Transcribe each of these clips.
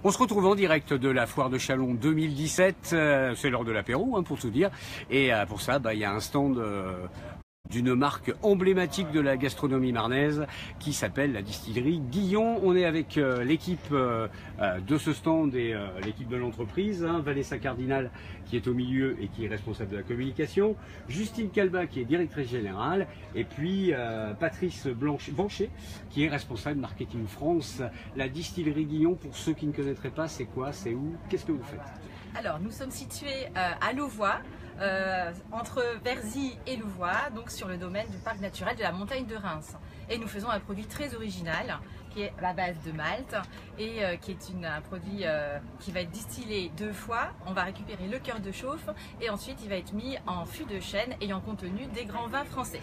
On se retrouve en direct de la foire de Châlons 2017, c'est l'heure de l'apéro pour tout dire, et pour ça il y a un stand d'une marque emblématique de la gastronomie marnaise qui s'appelle la distillerie Guillon. On est avec l'équipe de ce stand et l'équipe de l'entreprise, Vanessa Cardinal qui est au milieu et qui est responsable de la communication, Justine Calba qui est directrice générale et puis Patrice Blanchet qui est responsable marketing France. La distillerie Guillon, pour ceux qui ne connaîtraient pas, c'est quoi, c'est où, qu'est-ce que vous faites? Alors nous sommes situés à Louvois, entre Verzy et Louvois, donc sur le domaine du parc naturel de la montagne de Reims. Et nous faisons un produit très original qui est à base de malt et qui est un produit qui va être distillé 2 fois. On va récupérer le cœur de chauffe et ensuite il va être mis en fût de chêne ayant contenu des grands vins français.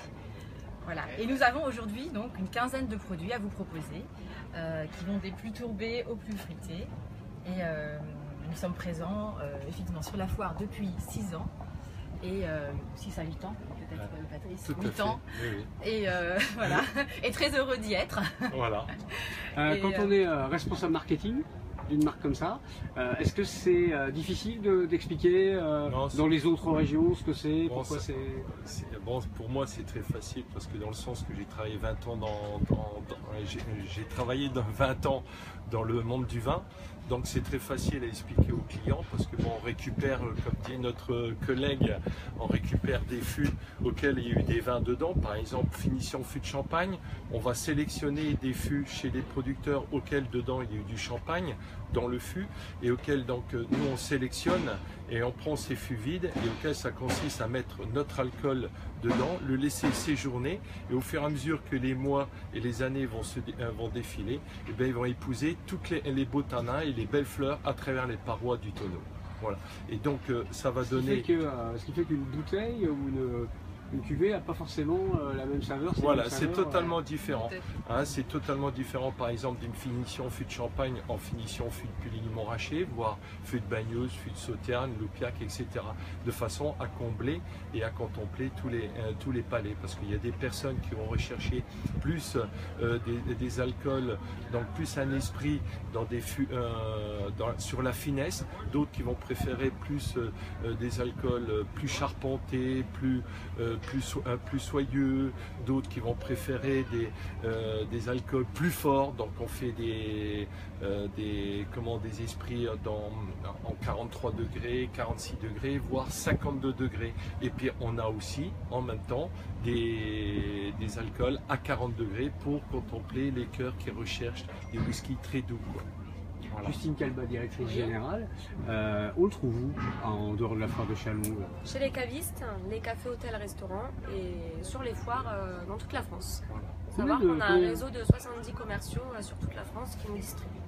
Voilà. Et nous avons aujourd'hui donc une quinzaine de produits à vous proposer qui vont des plus tourbés aux plus fruités. Et nous sommes présents effectivement sur la foire depuis 6 ans. Et 6 à 8 ans, peut-être Patrice, 8 ans, oui. Et voilà, et très heureux d'y être. Voilà. Quand on est responsable marketing d'une marque comme ça, est-ce que c'est difficile d'expliquer dans les autres régions ce que c'est, bon, pourquoi c'est... Bon, pour moi c'est très facile parce que dans le sens que j'ai travaillé 20 ans j'ai travaillé 20 ans dans le monde du vin, donc c'est très facile à expliquer aux clients parce que bon, on récupère, comme dit notre collègue, on récupère des fûts auxquels il y a eu des vins dedans, par exemple finition fût de champagne, on va sélectionner des fûts chez les producteurs auxquels dedans il y a eu du champagne dans le fût et auxquels donc nous on sélectionne et on prend ces fûts vides et auxquels ça consiste à mettre notre alcool dedans, le laisser séjourner et au fur et à mesure que les mois et les années vont défiler, et bien, ils vont épouser toutes les beaux tanins et les belles fleurs à travers les parois du tonneau. Voilà. Et donc ça va donner... Ce qui fait qu'une bouteille ou une cuvée n'a pas forcément la même saveur. Voilà, c'est totalement différent. C'est totalement différent par exemple d'une finition fût de champagne en finition fût de Puligny-Montrachet, voire fût de Bagnols, fût de Sauternes, Loupiac, etc. De façon à combler et à contempler tous les palais. Parce qu'il y a des personnes qui vont rechercher plus des alcools, donc plus un esprit dans des fûts, sur la finesse, d'autres qui vont préférer plus des alcools plus charpentés, plus soyeux, d'autres qui vont préférer des alcools plus forts, donc on fait des esprits en 43 degrés, 46 degrés, voire 52 degrés. Et puis on a aussi en même temps des alcools à 40 degrés pour contempler les cœurs qui recherchent des whiskies très doux. Voilà. Justine Calba, directrice générale, on le trouve où en dehors de la foire de Châlons? Chez les cavistes, les cafés, hôtels, restaurants et sur les foires dans toute la France. Voilà. Il faut savoir qu'on a un réseau de 70 commerciaux sur toute la France qui nous distribuent.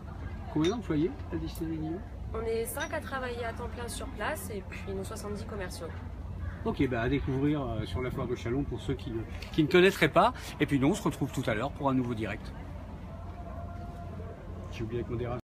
Combien d'employés à distillerie Guillon? On est 5 à travailler à temps plein sur place et puis nos 70 commerciaux. Ok, à découvrir sur la foire de Châlons pour ceux qui ne connaîtraient pas. Et puis nous on se retrouve tout à l'heure pour un nouveau direct. J'ai oublié avec modération.